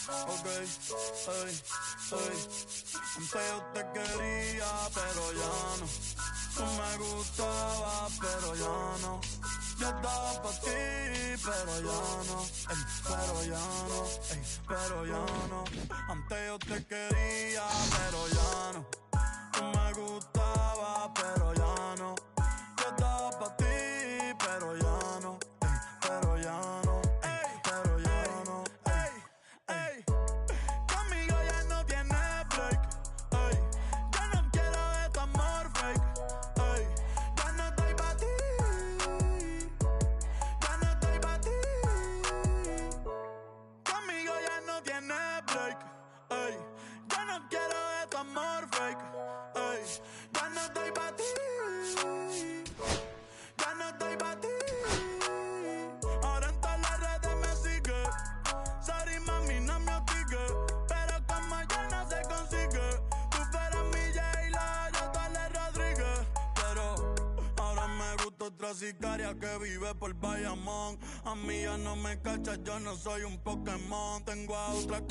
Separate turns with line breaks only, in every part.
Ok, ey, ey. Antes yo te quería, pero ya no. Tú me gustabas, pero ya no. Yo estaba pa' ti, pero ya no. Ey, pero ya no, ey, pero ya no. Antes yo te quería, pero ya no. Tú me gustabas, pero ya no. Yo estaba pa' ti, pero ya no. Ey, pero ya no, ey, pero ya no. Ey, conmigo ya no tienes break. Ey, yo no quiero de tu amor fake. Ey, ya no estoy pa' ti. Ya no estoy pa' ti. Conmigo ya no tienes break. Ey, yo no quiero de tu amor fake. Ey, ya no estoy pa' ti. Ya no estoy pa' ti. Ahora en todas las redes me sigue. Sorry mami, no me hostigue. Pero como ya no se consigue. Tú fueras mi J-Lo, yo Dale Rodríguez. Pero ahora me gusta otra sicaria que vive por Bayamón. A mí ya no me cachas, yo no soy un Pokémon. Tengo a otra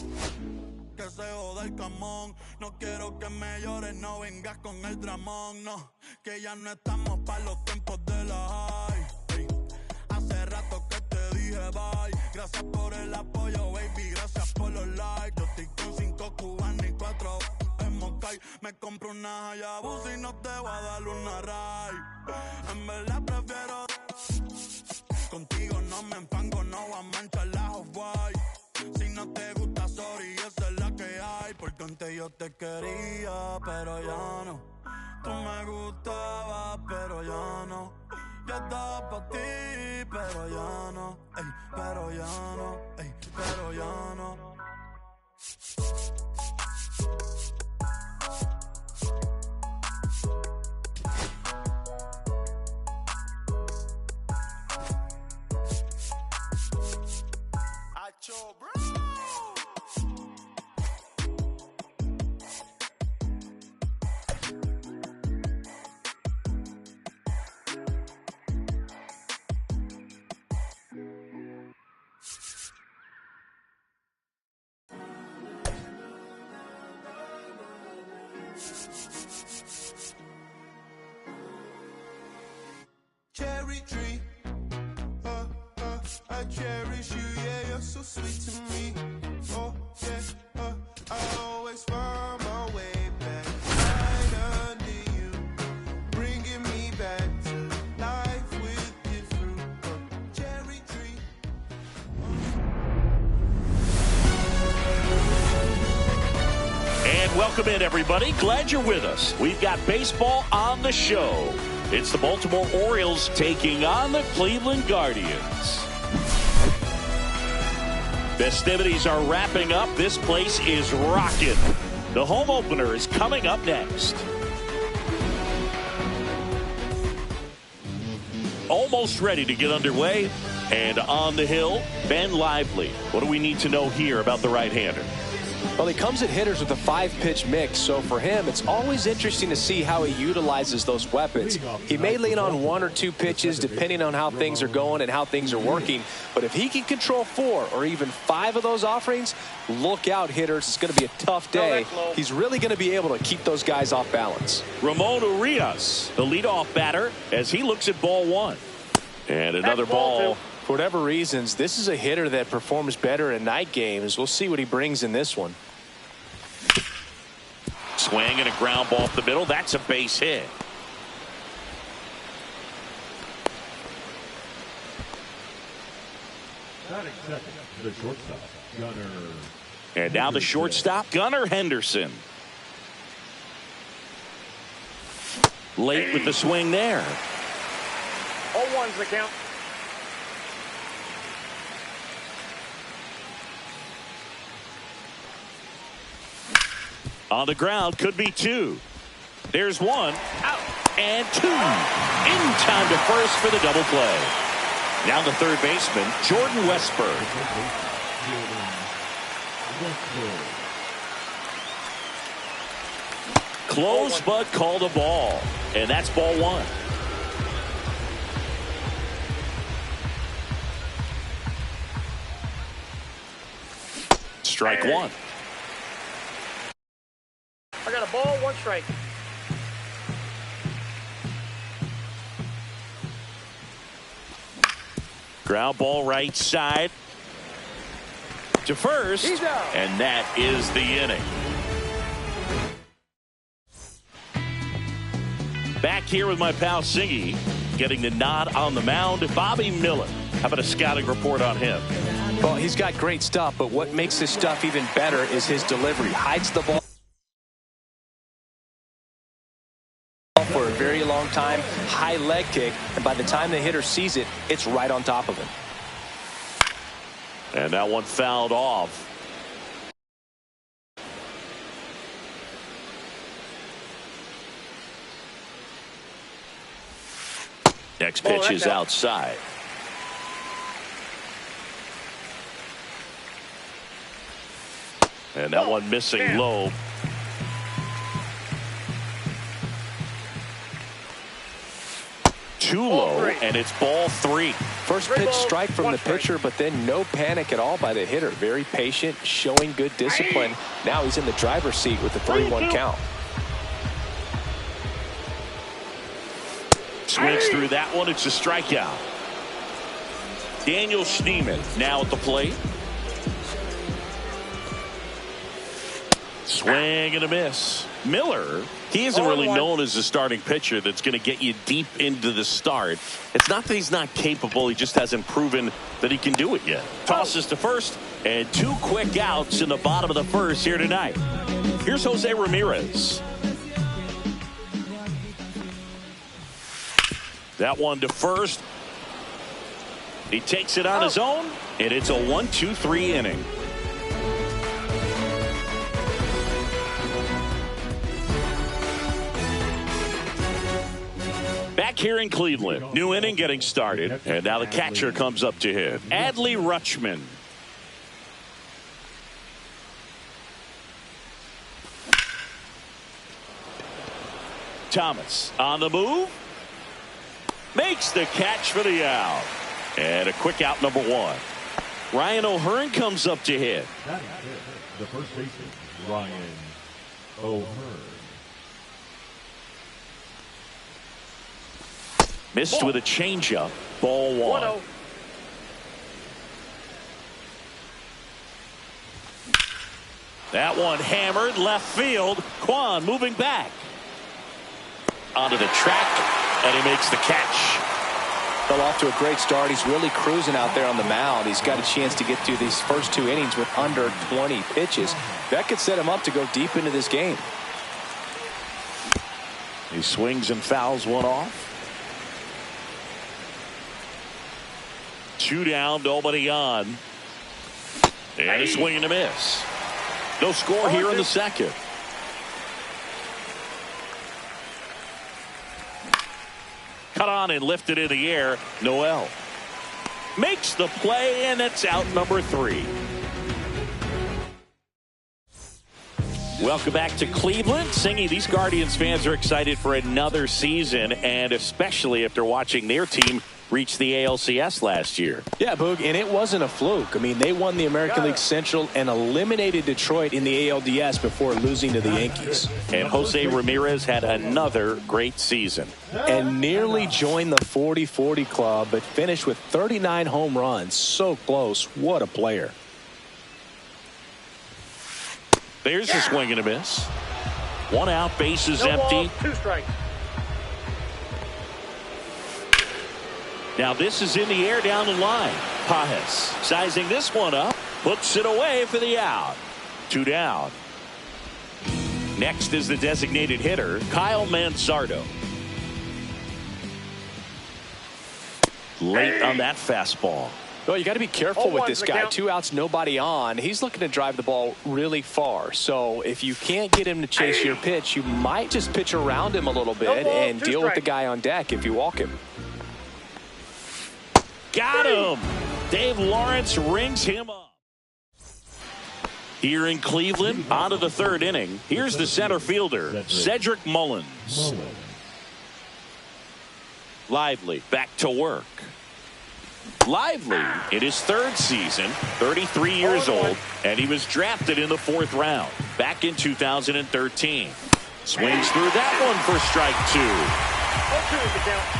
que se joda el camón. No quiero que me llores, no vengas con el dramón. No, que ya no estamos pa' los tiempos de la high. Ey, hace rato que te dije bye. Gracias por el apoyo, baby, gracias por los likes. Yo estoy con 5 cubanos y 4 en Moscay. Me compro una Hayabusa y no te voy a dar una ride. En verdad prefiero contigo, no me empango, no voy a manchar la off-white. Si no te gusta, sorry, esa es la que hay. Porque antes yo te quería, pero ya no. Tú me gustabas, pero ya no. Yo estaba pa' ti, pero ya no. Ey, pero ya no, ey, pero ya no. Acho, bro.
Cherry tree, I cherish you, yeah, you're so sweet to me. Oh, yeah, I always find my way back right under you, bringing me back to life with your fruit. Cherry tree.
And welcome in, everybody. Glad you're with us. We've got baseball on the show. It's the Baltimore Orioles taking on the Cleveland Guardians. Festivities are wrapping up. This place is rocking. The home opener is coming up next. Almost ready to get underway. And on the hill, Ben Lively. What do we need to know here about the right-hander?
Well, he comes at hitters with a 5-pitch mix, so for him, it's always interesting to see how he utilizes those weapons. He may lean on 1 or 2 pitches, depending on how things are going and how things are working, but if he can control 4 or even 5 of those offerings, look out, hitters. It's going to be a tough day. He's really going to be able to keep those guys off balance.
Ramon Urias, the leadoff batter, as he looks at ball 1. And another ball.
For whatever reasons, this is a hitter that performs better in night games. We'll see what he brings in this one.
Swing and a ground ball up the middle. That's a base hit.
Batting second, the shortstop, Gunnar.
And now the shortstop, Gunnar Henderson. Late with the swing there.
0-1's the count.
On the ground, could be 2. There's 1, out, and 2. In time to first for the double play. Now the third baseman, Jordan Westburg. Close, but called a ball. And that's ball 1. strike one.
I got a ball, 1 strike.
Ground ball right side to first,
He's out.
and that is the inning. Back here with my pal Singy, getting the nod on the mound. Bobby Miller. How about a scouting report on him?
Well, he's got great stuff, but what makes his stuff even better is his delivery. Hides the ball for a very long time, high leg kick, and by the time the hitter sees it, it's right on top of him.
And that one fouled off. Next pitch is outside. And that one missing low. Too low, and it's ball 3.
First pitch strike from the pitcher, but then no panic at all by the hitter. Very patient, showing good discipline. Now he's in the driver's seat with the 3-1 count.
Swings through that one. It's a strikeout. Daniel Schneemann now at the plate. Swing and a miss. Miller, he isn't really known as a starting pitcher that's going to get you deep into the start. It's not that he's not capable. He just hasn't proven that he can do it yet. Tosses to first, and 2 quick outs in the bottom of the first here tonight. Here's Jose Ramirez. That one to first. He takes it on his own, and it's a 1-2-3 inning. Back here in Cleveland, new inning getting started, and now the catcher comes up to hit. Adley Rutschman. Thomas on the move. Makes the catch for the out. And a quick out, number 1. Ryan O'Hearn comes up to hit.
That is the first baseman, Ryan O'Hearn.
Missed with a changeup. Ball 1.
1-0.
That one hammered left field. Kwan moving back. Onto the track, and he makes the catch.
Fell off to a great start. He's really cruising out there on the mound. He's got a chance to get through these first 2 innings with under 20 pitches. That could set him up to go deep into this game.
He swings and fouls one off. 2 down, nobody on. And a swing and a miss. No score here in the second. Cut on and lifted in the air. Noel makes the play, and it's out number 3. Welcome back to Cleveland. Singy, these Guardians fans are excited for another season, and especially after watching their team reach the ALCS last year.
Yeah, Boog, and it wasn't a fluke. I mean, they won the American League Central and eliminated Detroit in the ALDS before losing to the Yankees.
And Jose Ramirez had another great season.
And nearly joined the 40-40 club, but finished with 39 home runs. So close. What a player.
There's a swing and a miss. 1 out, bases empty.
2 strikes.
Now this is in the air down the line. Pajes sizing this one up, puts it away for the out. 2 down. Next is the designated hitter, Kyle Mansardo. Late on that fastball.
Well, you got to be careful with this guy. 2 outs, nobody on. He's looking to drive the ball really far. So if you can't get him to chase your pitch, you might just pitch around him a little bit and deal with the guy on deck if you walk him.
Got him. Dave Lawrence rings him up. Here in Cleveland, on to the 3rd inning. Here's the center fielder, Cedric Mullins. Lively back to work. Lively in his third season, 33 years old, and he was drafted in the 4th round back in 2013. Swings through that one for strike 2.
0-2 is the count.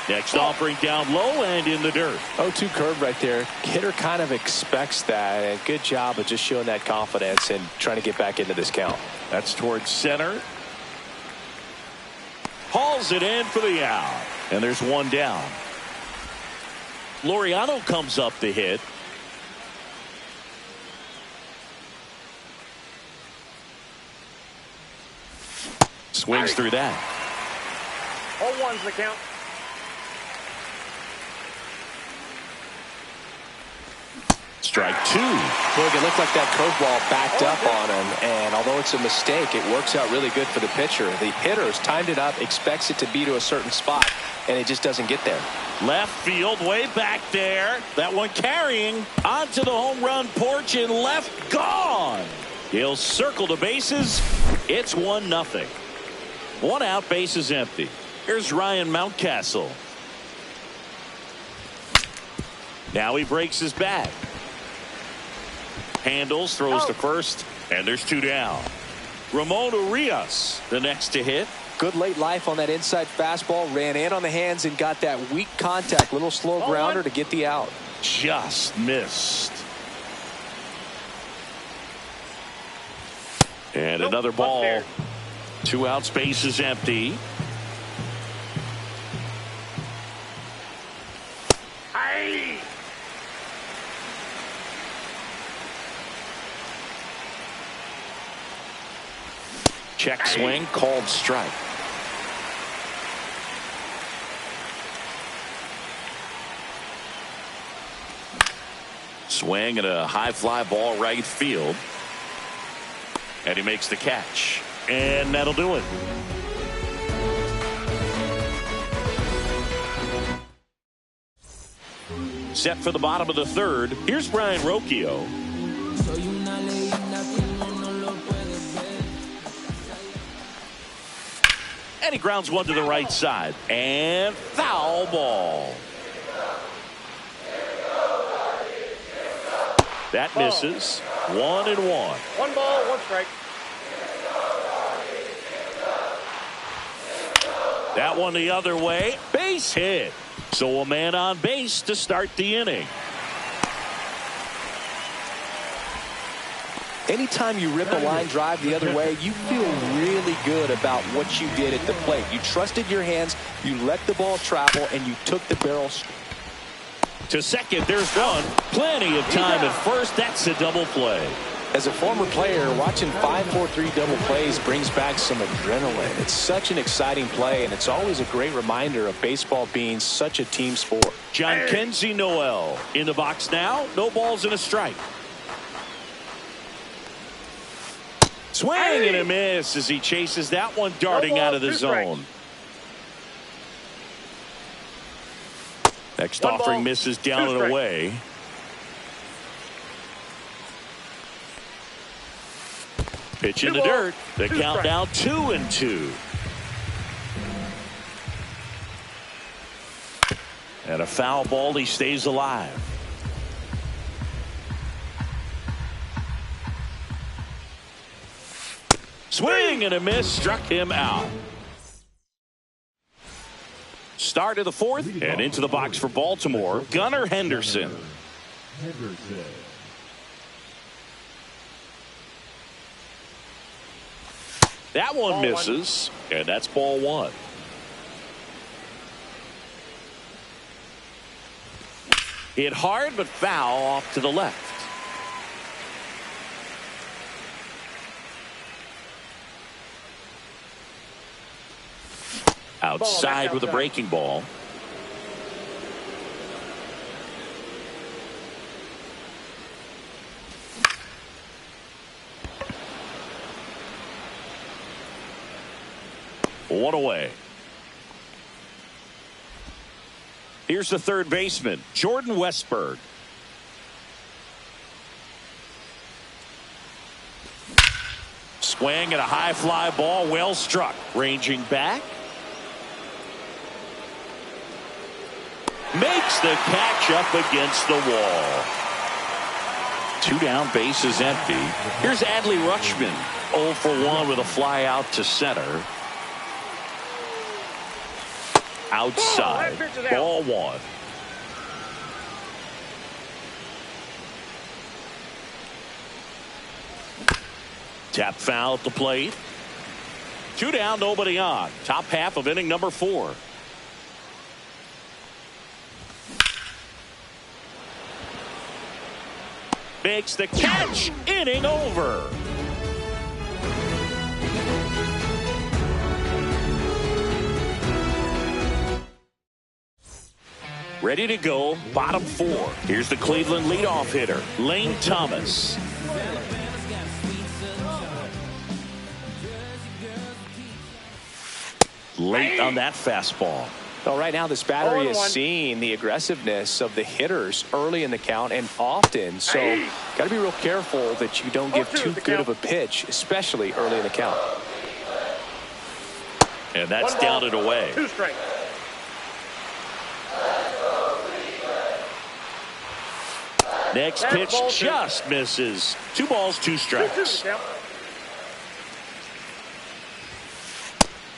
Next offering down low and in the dirt.
0-2 curve right there. Hitter kind of expects that, and good job of just showing that confidence and trying to get back into this count.
That's towards center. Hauls it in for the out. And there's one down. Laureano comes up to hit. Swings through that.
0-1's the count.
Strike 2.
Look, it looked like that curveball backed up on him, and although it's a mistake, it works out really good for the pitcher. The hitter has timed it up, expects it to be to a certain spot, and it just doesn't get there.
Left field, way back there. That one carrying onto the home run porch and left, gone. He'll circle the bases. It's 1-0. 1 out, base is empty. Here's Ryan Mountcastle. Now he breaks his bat. Handles, throws to first, and there's 2 down. Ramon Urias, the next to hit.
Good late life on that inside fastball. Ran in on the hands and got that weak contact. Little slow grounder to get the out.
Just missed. And another ball. 2 outs, base is empty. Check swing, called strike. Swing and a high fly ball right field. And he makes the catch. And that'll do it. Set for the bottom of the 3rd. Here's Brian Rocchio. And he grounds one to the right side. And foul ball. That misses. 1-1.
1 ball, 1 strike.
That one the other way. Base hit. So a man on base to start the inning.
Anytime you rip a line drive the other way, you feel really good about what you did at the plate. You trusted your hands, you let the ball travel, and you took the barrel.
To second, there's one. Plenty of time at first. That's a double play.
As a former player, watching 5-4-3 double plays brings back some adrenaline. It's such an exciting play, and it's always a great reminder of baseball being such a team sport.
John Kenzie Noel in the box now. No balls and a strike. Swing and a miss as he chases that one darting out of the zone. Next offering misses down and away. Pitch in the dirt. The count now 2-2. And a foul ball. He stays alive. Swing and a miss, struck him out. Start of the 4th and into the box for Baltimore, Gunnar Henderson. That one misses, and that's ball 1. Hit hard but foul off to the left. Outside with a breaking ball. One away. Here's the third baseman, Jordan Westberg. Swing and a high fly ball, well struck. Ranging back. Makes the catch up against the wall. 2 down, bases empty. Here's Adley Rutschman, 0 for 1 with a fly out to center. Outside, ball 1. Tap foul at the plate. 2 down, nobody on. Top half of inning number 4. Makes the catch. Inning over. Ready to go. Bottom 4. Here's the Cleveland leadoff hitter, Lane Thomas. Late on that fastball.
Well, right now this battery is seeing the aggressiveness of the hitters early in the count and often. So got to be real careful that you don't give too good of a pitch, especially early in the count.
And that's down and away.
2 strikes.
Next pitch just misses. 2 balls, 2 strikes.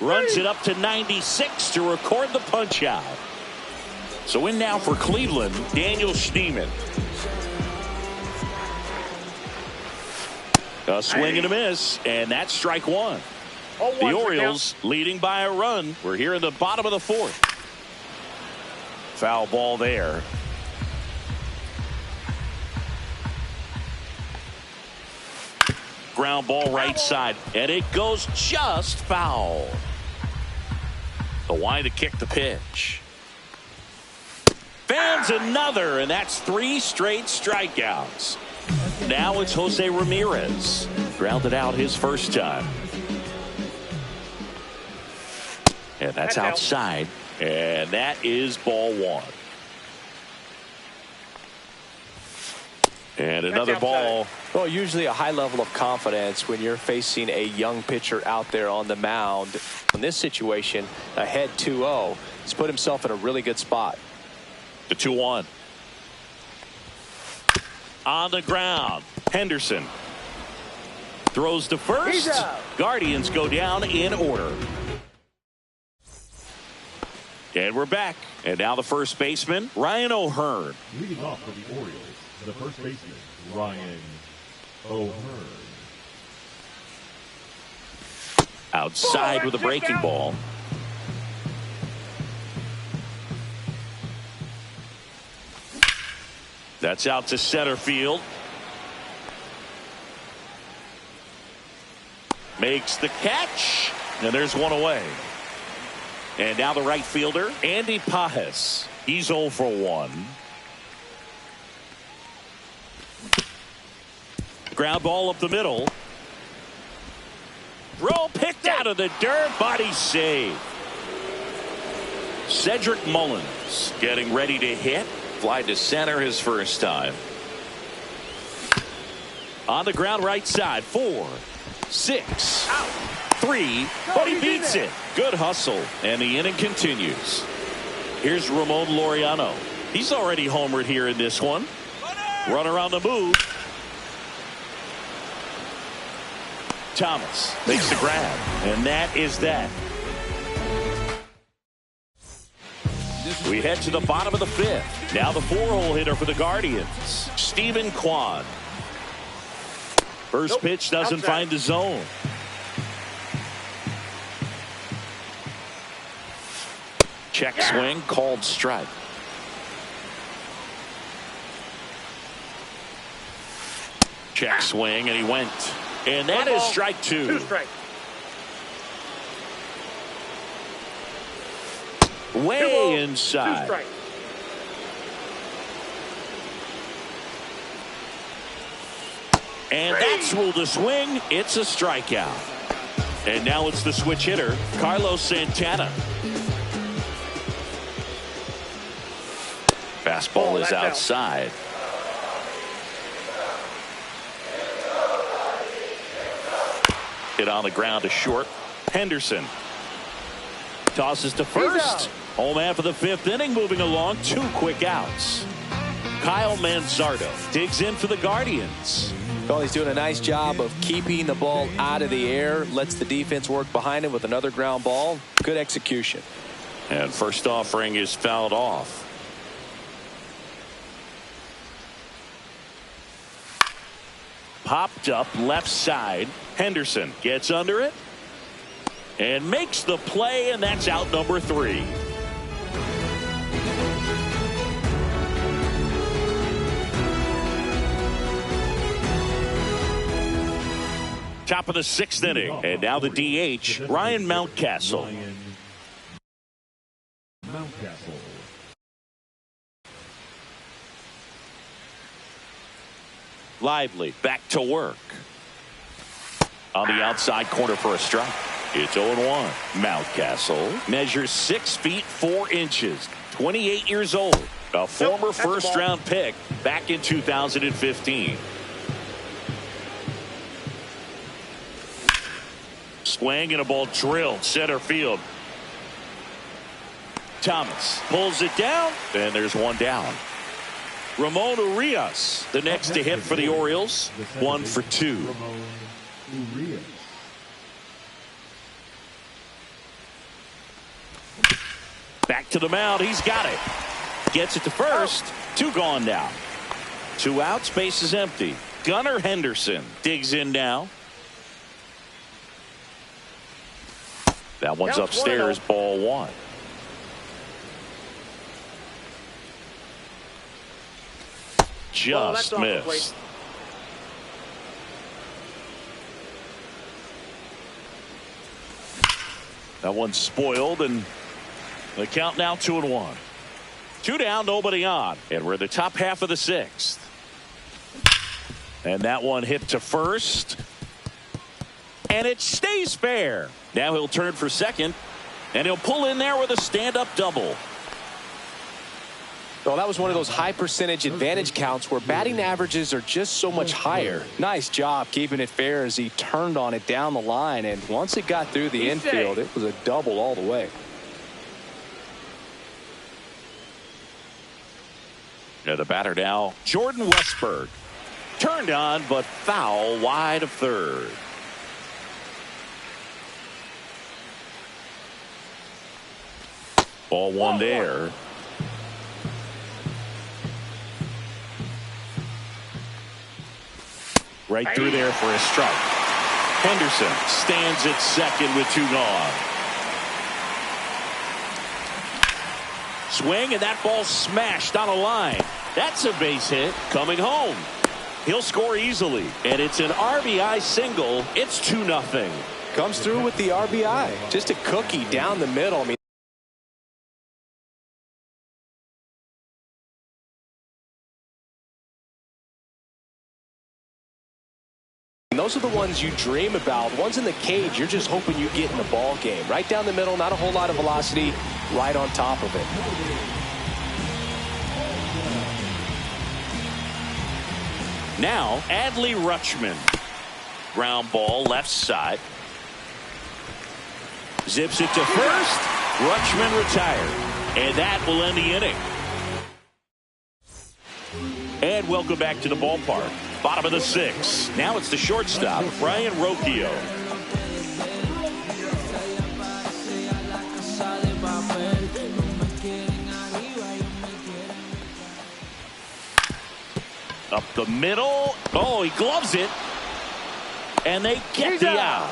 Runs it up to 96 to record the punch out. So in now for Cleveland, Daniel Schneemann. A swing and a miss, and that's strike 1. The Orioles leading by a run. We're here in the bottom of the 4th. Foul ball there. Ground ball right side, and it goes just foul. The wide to kick the pitch. Fans another, and that's 3 straight strikeouts. Now it's Jose Ramirez. Grounded out his first time. And that's outside, and that is ball 1. And another ball.
Well, usually a high level of confidence when you're facing a young pitcher out there on the mound. In this situation, ahead 2-0, he's put himself in a really good spot.
The 2-1. On the ground, Henderson throws to first. Guardians go down in order. And we're back. And now the first baseman, Ryan O'Hearn.
Leading off for the Orioles, the first baseman, Ryan O'Hearn.
Outside with a breaking ball. That's out to center field. Makes the catch. And there's one away. And now the right fielder, Andy Pajes. He's 0 for 1. Ground ball up the middle. Throw picked out of the dirt. Body save. Cedric Mullins getting ready to hit. Fly to center his first time. On the ground right side. 4, 6, 3. But he beats it. Good hustle. And the inning continues. Here's Ramon Laureano. He's already homered here in this one. Runner on the move. Thomas makes the grab, and that is that. We head to the bottom of the 5th. Now the 4-hole hitter for the Guardians, Stephen Kwan. First pitch doesn't find the zone. Check swing, called strike. Check swing, and he went. And that is strike 2.
2 strikes.
Way inside.
2 strikes.
And that's ruled a swing. It's a strikeout. And now it's the switch hitter, Carlos Santana. Fastball is outside. Hit on the ground to short. Henderson tosses to first. Home half of the fifth inning moving along. 2 quick outs. Kyle Manzardo digs in for the Guardians.
Well, he's doing a nice job of keeping the ball out of the air. Lets the defense work behind him with another ground ball. Good execution.
And first offering is fouled off. Popped up left side. Henderson gets under it and makes the play, and that's out number 3. Top of the 6th inning, and now the DH, Ryan Mountcastle. Lively back to work. On the outside corner for a strike. It's 0-1. Mountcastle measures 6 feet 4 inches. 28 years old. A former first-round pick back in 2015. Swing and a ball drilled center field. Thomas pulls it down, and there's one down. Ramon Urias, the next to hit for the Orioles. 1 for 2. Back to the mound. He's got it. Gets it to first. 2 gone now. 2 outs. Base is empty. Gunnar Henderson digs in now. That one's upstairs. Ball 1. Just missed. That one's spoiled, and the count now 2-1. 2 down, nobody on, and we're in the top half of the 6th. And that one hit to first, and it stays fair. Now he'll turn for second, and he'll pull in there with a stand-up double.
Well, that was one of those high percentage advantage counts where batting averages are just so much higher. Nice job keeping it fair as he turned on it down the line, and once it got through the infield, it was a double all the way.
Yeah, the batter now, Jordan Westburg. Turned on, but foul wide of third. Ball 1 there. Right through there for a strike. Henderson stands at second with 2 gone. Swing, and that ball smashed on a line. That's a base hit coming home. He'll score easily, and it's an RBI single. It's 2-0.
Comes through with the RBI. Just a cookie down the middle. I mean, those are the ones you dream about. Ones in the cage, you're just hoping you get in the ball game. Right down the middle, not a whole lot of velocity, right on top of it.
Now, Adley Rutschman. Ground ball left side. Zips it to first. Rutschman retired. And that will end the inning. And welcome back to the ballpark. Bottom of the 6th. Now it's the shortstop, Brian Rocchio. Up the middle. Oh, he gloves it. And they get the out.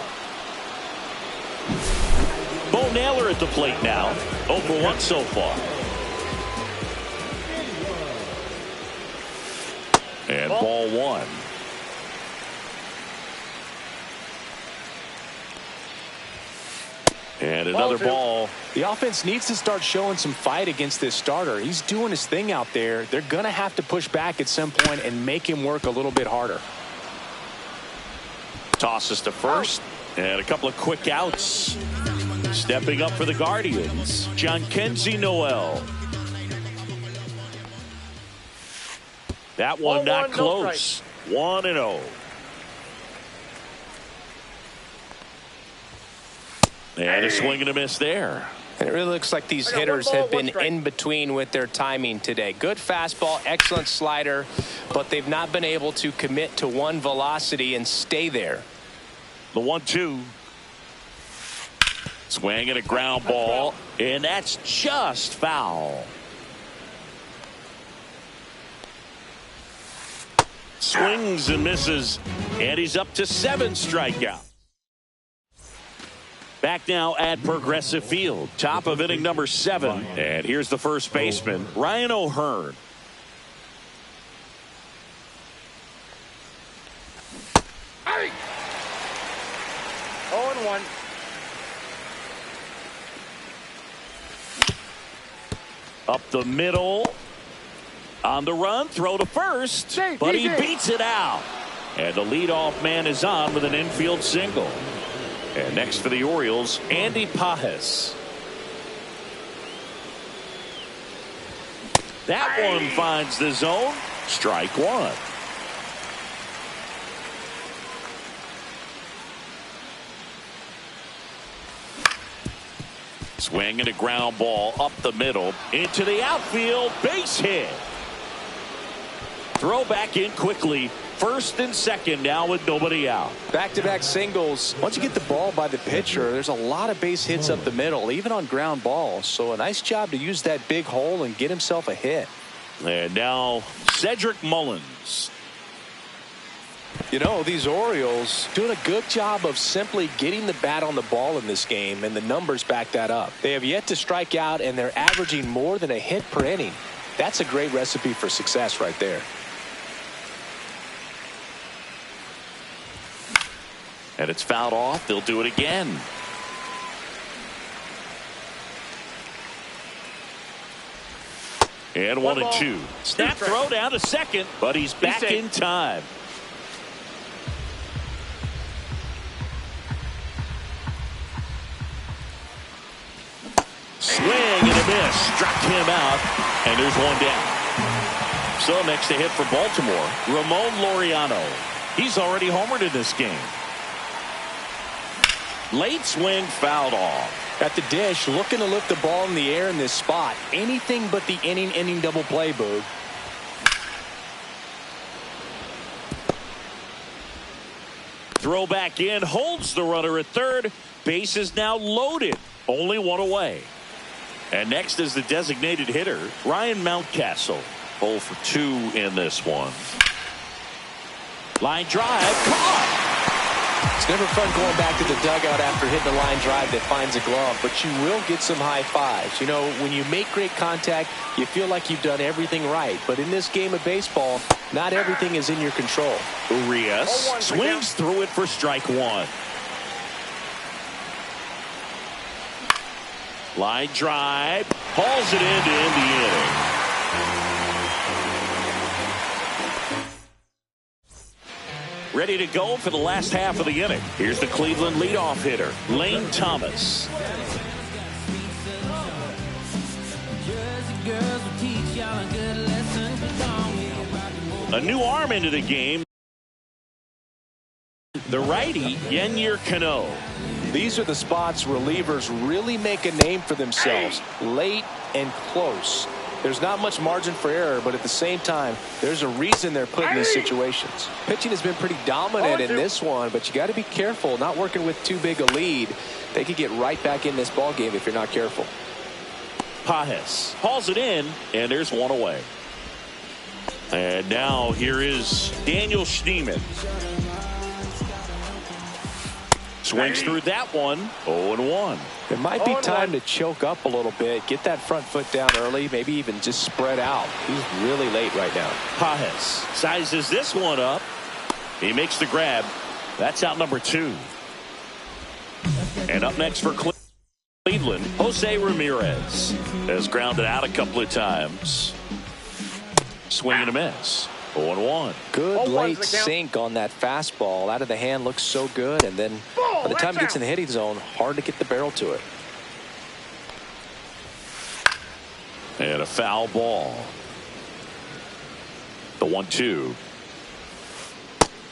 Bo Naylor at the plate now. 0 for 1 so far. And ball 1. And another ball.
The offense needs to start showing some fight against this starter. He's doing his thing out there. They're going to have to push back at some point and make him work a little bit harder.
Tosses to first. And a couple of quick outs. Stepping up for the Guardians, Jhonkensy Noel. That one not close. 1-0. And a swing and a miss there.
And it really looks like these hitters have been in between with their timing today. Good fastball, excellent slider, but they've not been able to commit to one velocity and stay there.
The 1-2. Swing and a ground ball, and that's just foul. Swings and misses, and he's up to 7 strikeouts. Back now at Progressive Field, top of inning number 7. And here's the first baseman, Ryan O'Hearn.
Hey! 0-1.
Up the middle. On the run, throw to first, but he beats it out. And the leadoff man is on with an infield single. And next for the Orioles, Andy Pages. That one finds the zone. Strike one. Swing and a ground ball up the middle into the outfield. Base hit. Throw back in quickly. First and second now with nobody out.
Back-to-back singles. Once you get the ball by the pitcher, there's a lot of base hits up the middle, even on ground balls. So a nice job to use that big hole and get himself a hit.
And now Cedric Mullins.
You know, these Orioles doing a good job of simply getting the bat on the ball in this game, and the numbers back that up. They have yet to strike out, and they're averaging more than a hit per inning. That's a great recipe for success right there.
And it's fouled off. They'll do it again. And 1-2. Snap throw down to second, but he's back in time. Swing and a miss. Struck him out, and there's one down. So next to hit for Baltimore, Ramon Laureano. He's already homered in this game. Late swing fouled off.
At the dish, looking to lift the ball in the air in this spot. Anything but the inning double play, Boog.
Throw back in, holds the runner at third. Base is now loaded. Only one away. And next is the designated hitter, Ryan Mountcastle. 0 for 2 in this one. Line drive, caught.
It's never fun going back to the dugout after hitting a line drive that finds a glove, but you will get some high fives. You know, when you make great contact, you feel like you've done everything right. But in this game of baseball, not everything is in your control.
Urias swings through it for strike one. Line drive, hauls it in to end the inning. Ready to go for the last half of the inning. Here's the Cleveland leadoff hitter, Lane Thomas. A new arm into the game. The righty, Yennier Cano.
These are the spots relievers really make a name for themselves. Late and close. There's not much margin for error, but at the same time, there's a reason they're put in these situations. Pitching has been pretty dominant in this one, but you got to be careful not working with too big a lead. They could get right back in this ball game if you're not careful.
Pages hauls it in, and there's one away. And now here is Daniel Schneemann. Swings through that one. 0-1.
It might be time to choke up a little bit, get that front foot down early, maybe even just spread out. He's really late right now.
Pages sizes this one up. He makes the grab. That's out number 2. And up next for Cleveland, Jose Ramirez has grounded out a couple of times. Swing and a miss. 0-1.
Good late sink on that fastball. Out of the hand, looks so good, and then by the time it gets in the hitting zone, hard to get the barrel to it.
And a foul ball. The 1-2.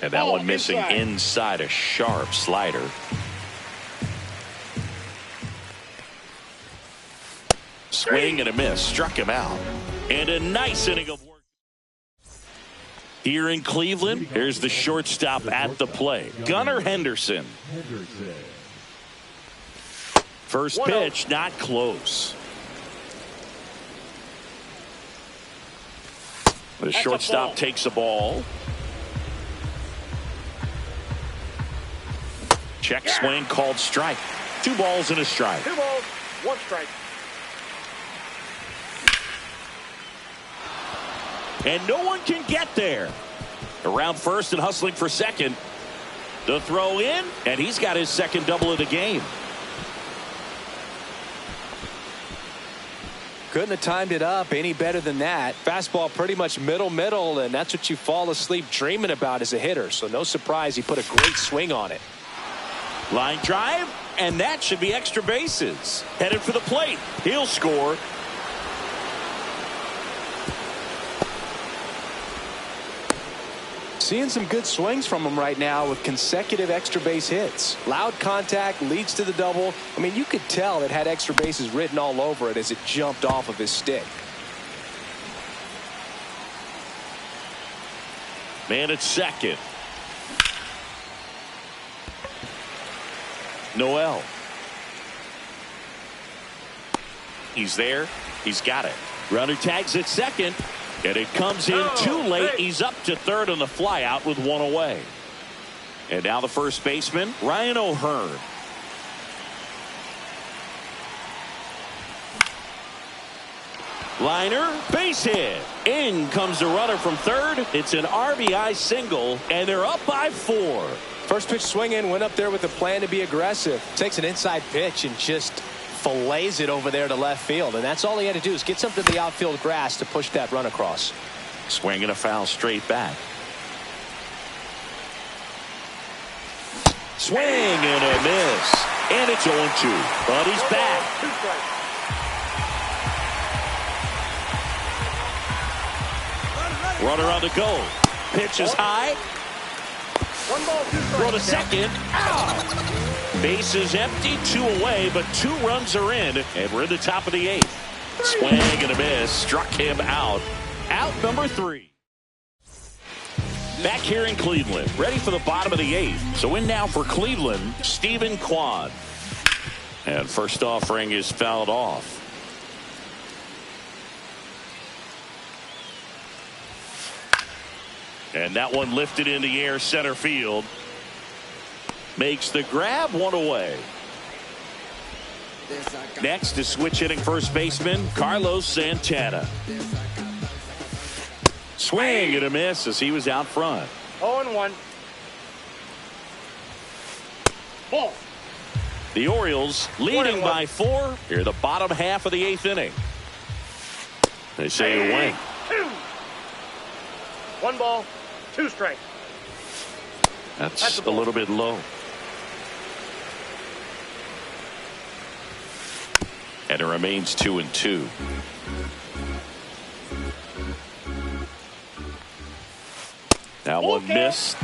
And that one missing inside, a sharp slider. Swing and a miss. Struck him out. And a nice inning of work. Here in Cleveland, here's the shortstop at the plate, Gunnar Henderson. First pitch, not close. The shortstop takes a ball. Check swing called strike. 2 balls and a strike.
2 balls, 1 strike.
And no one can get there. Around first and hustling for second. The throw in, and he's got his second double of the game.
Couldn't have timed it up any better than that. Fastball pretty much middle, and that's what you fall asleep dreaming about as a hitter. So no surprise he put a great swing on it.
Line drive, and that should be extra bases. Headed for the plate. He'll score.
Seeing some good swings from him right now with consecutive extra base hits. Loud contact leads to the double. I mean, you could tell it had extra bases written all over it as it jumped off of his stick.
Man at second. Noel. He's there. He's got it. Runner tags at second. And it comes in too late. He's up to third on the fly out with 1 away. And now the first baseman, Ryan O'Hearn. Liner, base hit. In comes the runner from third. It's an RBI single, and they're up by 4.
First pitch swinging, went up there with a plan to be aggressive. Takes an inside pitch and just fillets it over there to left field, and that's all he had to do is get something to the outfield grass to push that run across.
Swing and a foul straight back. Swing and a miss, and it's 0-2, but he's back. Runner on the go. Pitch is high.
1 ball, 2 strikes.
Throw to second. Out. Base is empty, 2 away, but 2 runs are in, and we're in the top of the 8th. Swing and a miss. Struck him out. Out number 3. Back here in Cleveland, ready for the bottom of the 8th. So in now for Cleveland, Stephen Kwan. And first offering is fouled off. And that one lifted in the air center field. Makes the grab, 1 away. Next is switch hitting first baseman Carlos Santana. Swing and a miss as he was out front.
0-1. Ball.
The Orioles leading by 4 here the bottom half of the 8th inning. They say a win.
2. 1 ball, 2 strikes.
That's a little bit low. And it remains 2-2. That one missed.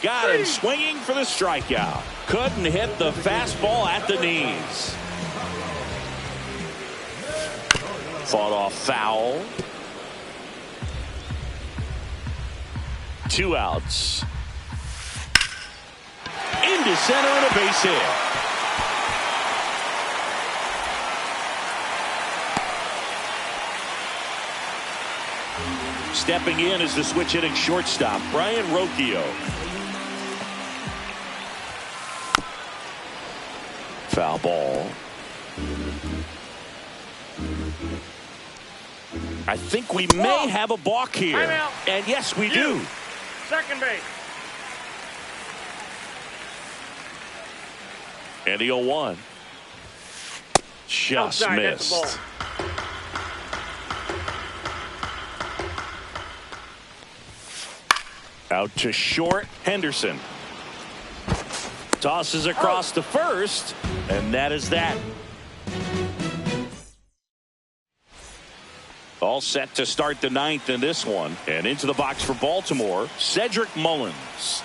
Got him swinging for the strikeout. Couldn't hit the fastball at the knees. Fought off foul. 2 outs. Into center and a base hit. Stepping in is the switch hitting shortstop, Brian Rocchio. Foul ball. I think we may have a balk here. And yes, we do.
Second base.
And the 0-1. Just
Outside,
missed.
that's the ball.
Out to short, Henderson. Tosses across to first, and that is that. All set to start the 9th in this one. And into the box for Baltimore, Cedric Mullins.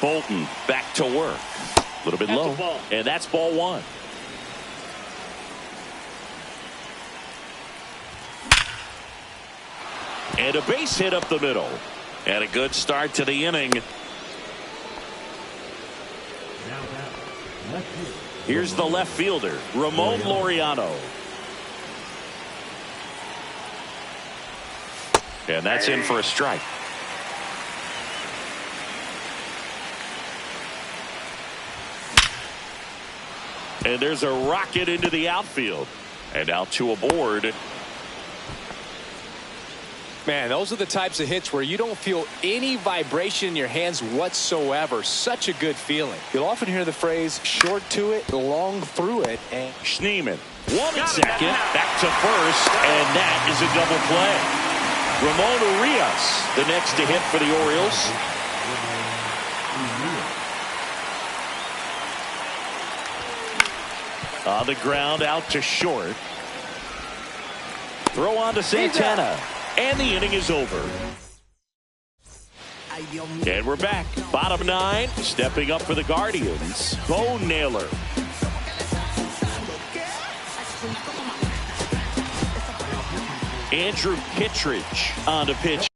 Bolton back to work. A little bit low. And that's ball one. And a base hit up the middle. And a good start to the inning. Here's the left fielder, Ramon Laureano. And that's in for a strike. And there's a rocket into the outfield. And out to a board.
Man, those are the types of hits where you don't feel any vibration in your hands whatsoever. Such a good feeling. You'll often hear the phrase, short to it, long through it. And
Schneemann, one at second, back to first, and that is a double play. Ramon Urias, the next to hit for the Orioles. On the ground, out to short. Throw on to Santana. And the inning is over. And we're back. Bottom nine. Stepping up for the Guardians. Bo Naylor. Andrew Kittredge on to pitch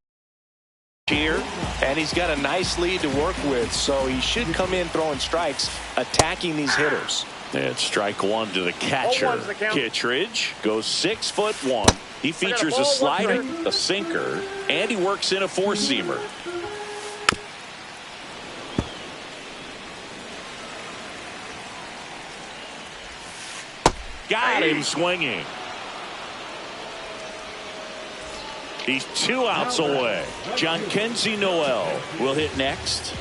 here.
And he's got a nice lead to work with, so he should come in throwing strikes, attacking these hitters.
And strike one to the catcher. Kittredge goes 6'1". He features a slider, a sinker, and he works in a four-seamer. Got him swinging. He's 2 outs away. Jhonkensy Noel will hit next.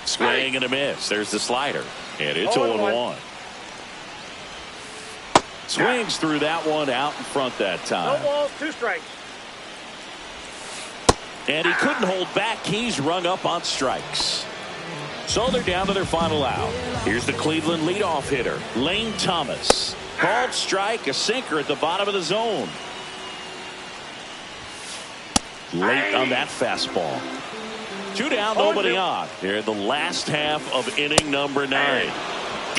Swing and a miss. There's the slider. And it's 0-1. Swings through that one, out in front that time.
No balls, 2 strikes.
And he couldn't hold back. He's rung up on strikes. So they're down to their final out. Here's the Cleveland leadoff hitter, Lane Thomas. Called strike, a sinker at the bottom of the zone. Late on that fastball. 2 down, nobody on. Here in the last half of inning number 9.